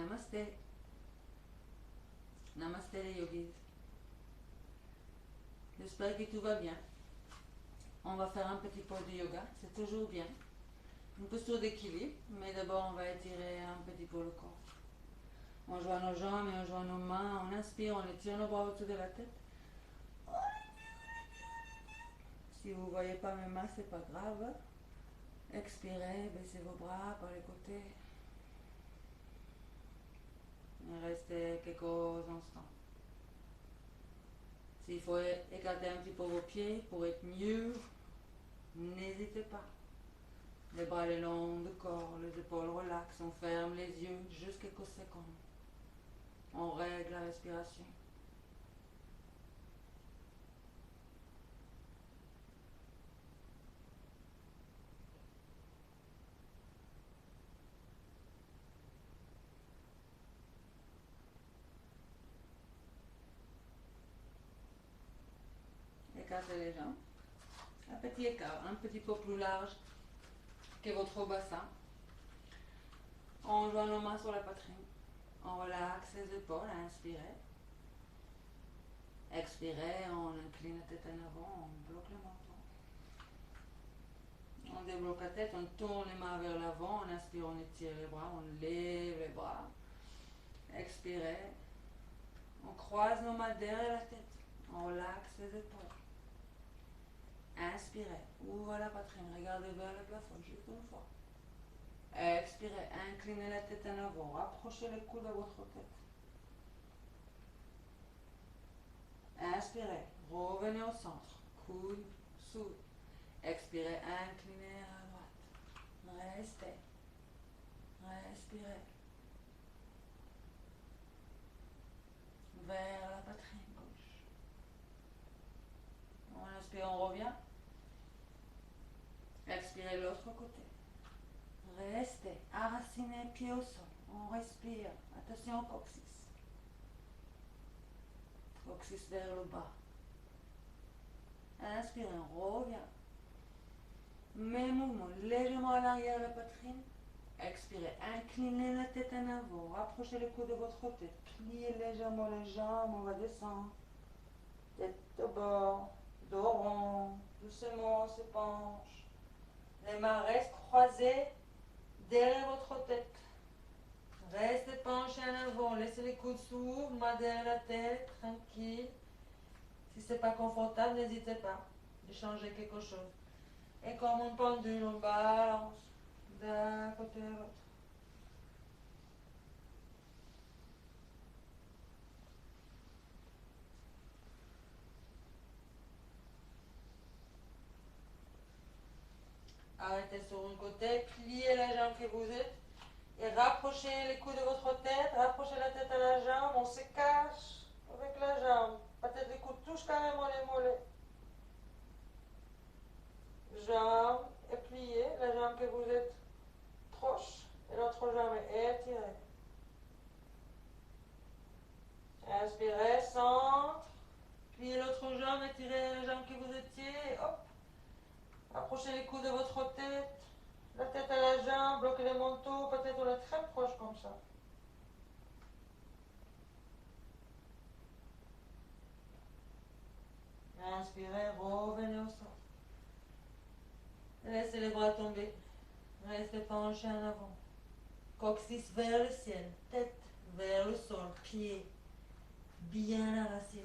Namasté. Namasté les yogis. J'espère que tout va bien. On va faire un petit peu de yoga, c'est toujours bien. Une posture d'équilibre, mais d'abord on va étirer un petit peu le corps. On joint nos jambes et on joint nos mains, on inspire, on étire nos bras au-dessus de la tête. Si vous ne voyez pas mes mains, c'est pas grave. Expirez, baissez vos bras par les côtés. Et restez quelques instants. S'il faut écarter un petit peu vos pieds pour être mieux, n'hésitez pas. Les bras le long du corps, les épaules relaxent, on ferme les yeux juste quelques secondes. On règle la respiration. Écartez les jambes. Un petit écart, un petit peu plus large que votre bassin. On joint nos mains sur la poitrine. On relaxe les épaules, inspirez. Expirez, on incline la tête en avant, on bloque le menton. On débloque la tête, on tourne les mains vers l'avant, on inspire, on étire les bras, on lève les bras. Expirez. On croise nos mains derrière la tête. On relaxe les épaules. Inspirez, ouvrez la poitrine, regardez vers le plafond, juste une fois. Expirez, inclinez la tête en avant, rapprochez les coudes de votre tête. Inspirez, revenez au centre, coude, soude. Expirez, inclinez à droite. Restez. Respirez. Vers la poitrine gauche. On inspire, on revient. Expirez l'autre côté. Restez, enracinez, pied au sol. On respire. Attention au coccyx. Coccyx vers le bas. Inspirez, on revient. Même mouvement, légèrement à l'arrière de la poitrine. Expirez, inclinez la tête en avant. Rapprochez le cou de votre tête. Pliez légèrement les jambes, on va descendre. Tête au bord, dos rond. Doucement, on se penche. Les mains restent croisées derrière votre tête. Restez penché en avant, laissez les coudes s'ouvrent, main derrière la tête, tranquille. Si ce n'est pas confortable, n'hésitez pas de changer quelque chose. Et comme une pendule, on balance d'un côté à l'autre. Arrêtez sur un côté, pliez la jambe que vous êtes et rapprochez les coudes de votre tête, rapprochez la tête à la jambe, on se cache avec la jambe. Peut-être les coudes touchent carrément les mollets. Jambe est pliée, la jambe que vous êtes proche et l'autre jambe est étirée. Inspirez, centre, pliez l'autre jambe, étirez la jambe que vous étiez, hop. Approchez les coudes de votre tête, la tête à la jambe, bloquez les manteaux, peut-être on est très proche comme ça. Inspirez, revenez au centre. Laissez les bras tomber. Restez penché en avant. Coccyx vers le ciel, tête vers le sol, pieds bien enracinés.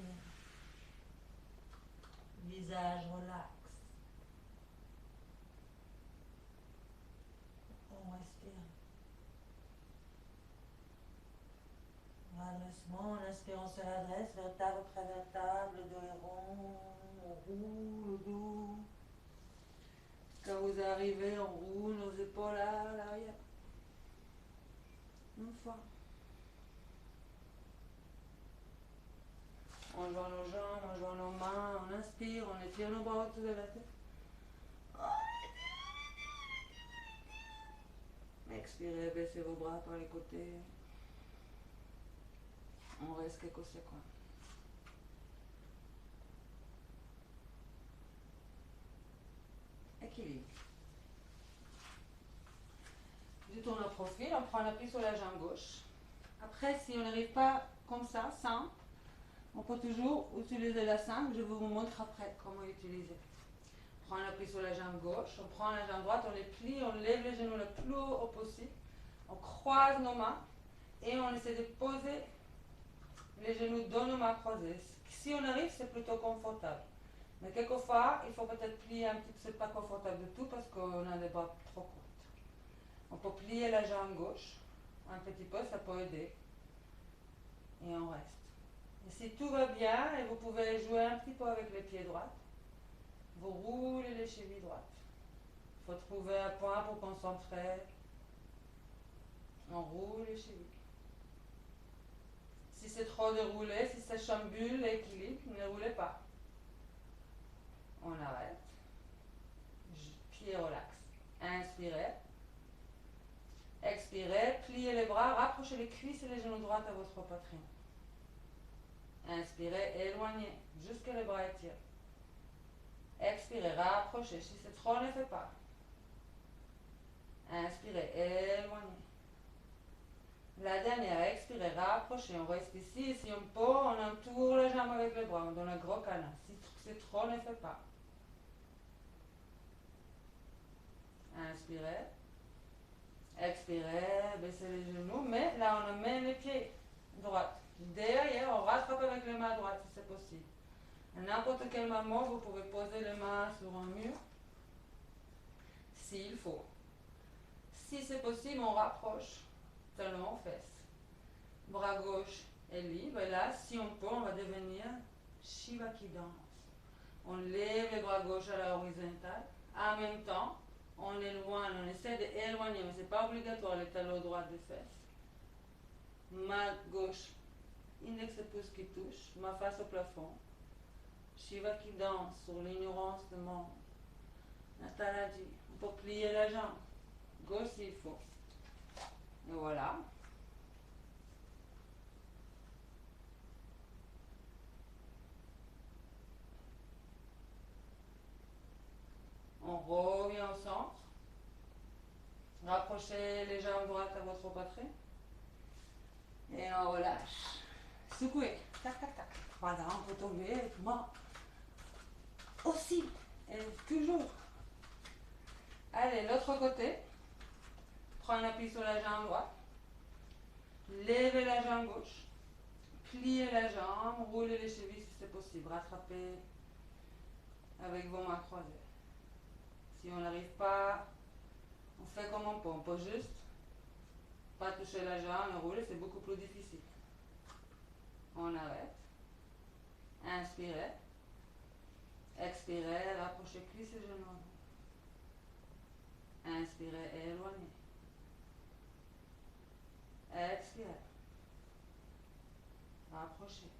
Visage relax. On respire. Redressement, en inspirant, on se redresse, vertèbre après vertèbre, le dos est rond, on roule le dos. Quand vous arrivez, on roule nos épaules à l'arrière. Une fois. On joint nos jambes, on joint nos mains, on inspire, on étire nos bras au-dessus de la tête. Expirez, baissez vos bras par les côtés. On reste quelques secondes. Équilibre. Je tourne au profil, on prend l'appui sur la jambe gauche. Après, si on n'arrive pas comme ça, simple, on peut toujours utiliser la sangle. Je vous montre après comment utiliser. On prend appui sur la jambe gauche, on prend la jambe droite, on les plie, on lève les genoux le plus haut possible, on croise nos mains et on essaie de poser les genoux dans nos mains croisées. Si on arrive, c'est plutôt confortable. Mais quelquefois, il faut peut-être plier un petit peu, c'est pas confortable du tout parce qu'on a les bras trop courts. On peut plier la jambe gauche un petit peu, ça peut aider. Et on reste. Et si tout va bien, et vous pouvez jouer un petit peu avec les pieds droits, vous roulez les chevilles droites. Il faut trouver un point pour concentrer. On roule les chevilles. Si c'est trop de rouler, si ça chambule l'équilibre, ne roulez pas. On arrête. Pied relax. Inspirez. Expirez. Pliez les bras. Rapprochez les cuisses et les genoux droits à votre poitrine. Inspirez. Éloignez. Jusqu'à les bras étirés. Expirez. Rapprochez. Si c'est trop, ne faites pas. Inspirez. Éloignez. La dernière, expirez, rapprochez, on reste ici. Si on peut, on entoure la jambe avec les bras, on donne un gros câlin. Si c'est trop, ne faites pas. Inspirez. Expirez, baissez les genoux, mais là on amène les pieds droits. Derrière, on rattrape avec les mains droites si c'est possible. À n'importe quel moment, vous pouvez poser les mains sur un mur, s'il faut. Si c'est possible, on rapproche, talon aux fesses. Bras gauche est libre, et là, si on peut, on va devenir Shiva qui danse. On lève les bras gauche à la horizontale. En même temps, on éloigne, on essaie d'éloigner, mais ce n'est pas obligatoire, les talons droits des fesses. Ma gauche, index et pouce qui touche, ma face au plafond. Shiva qui danse sur l'ignorance du monde. Natalaji, on peut plier la jambe. Gauche s'il faut. Et voilà. On revient au centre. Rapprochez les jambes droites à votre poitrine. Et on relâche. Secouez. Tac, tac, tac. Voilà, on peut tomber avec moi. Aussi. Et toujours. Allez, l'autre côté. Prenez appui sur la jambe droite. Levez la jambe gauche. Pliez la jambe. Roulez les chevilles si c'est possible. Rattrapez avec vos mains croisées. Si on n'arrive pas, on fait comme on peut. On peut juste pas toucher la jambe et rouler, c'est beaucoup plus difficile. On arrête. Inspirez. Expirez, rapprochez cuisses et genoux. Inspirez, éloignez. Expirez. Rapprochez.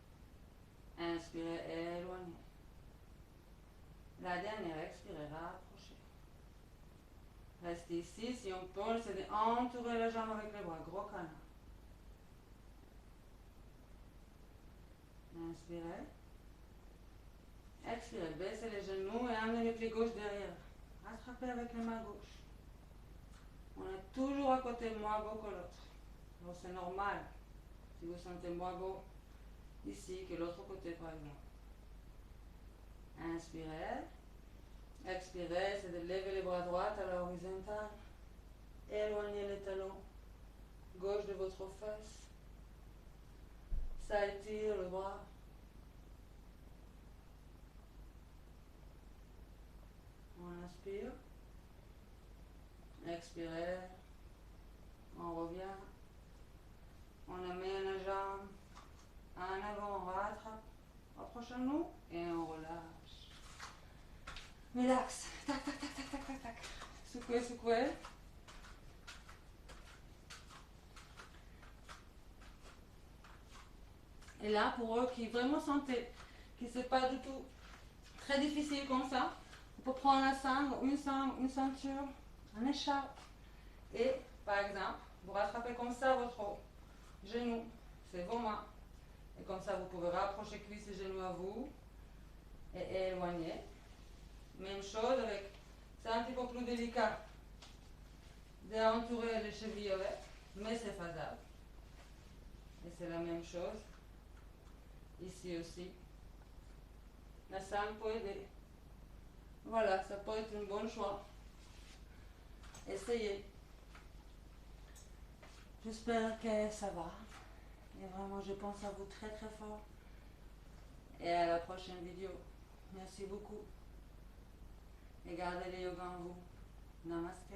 Inspirez, éloignez. La dernière, expirez, rapprochez. Restez ici, si on peut, c'est d'entourer la jambe avec les bras, gros câlin. Inspirez. Expirez, baissez les genoux et amenez les pieds gauche derrière. Rattrapez avec les mains gauches. On est toujours à côté moins beau que l'autre. Donc c'est normal si vous sentez moins beau ici que l'autre côté par exemple. Inspirez. Expirez, c'est de lever les bras droits à la horizontale. Éloignez les talons gauche de votre fesse. Ça étire le bras. On inspire. Expirez. On revient. On amène la jambe en avant, on rattrape. Approchons-nous et on relâche. Relax. Tac, tac, tac, tac, tac, tac, tac. Secouez, secouez. Et là, pour eux qui vraiment sentaient que c'est pas du tout très difficile comme ça, on peut prendre la sangle, une ceinture, un écharpe. Et, par exemple, vous rattrapez comme ça votre genou, c'est vos mains. Et comme ça, vous pouvez rapprocher cuisses et genoux à vous et éloigner. Même chose avec, c'est un petit peu plus délicat d'entourer les chevilles avec, mais c'est faisable. Et c'est la même chose. Ici aussi. La salle peut aider. Voilà, ça peut être un bon choix. Essayez. J'espère que ça va. Et vraiment, je pense à vous très très fort. Et à la prochaine vidéo. Merci beaucoup. Et gardez le yoga en vous. Namaste.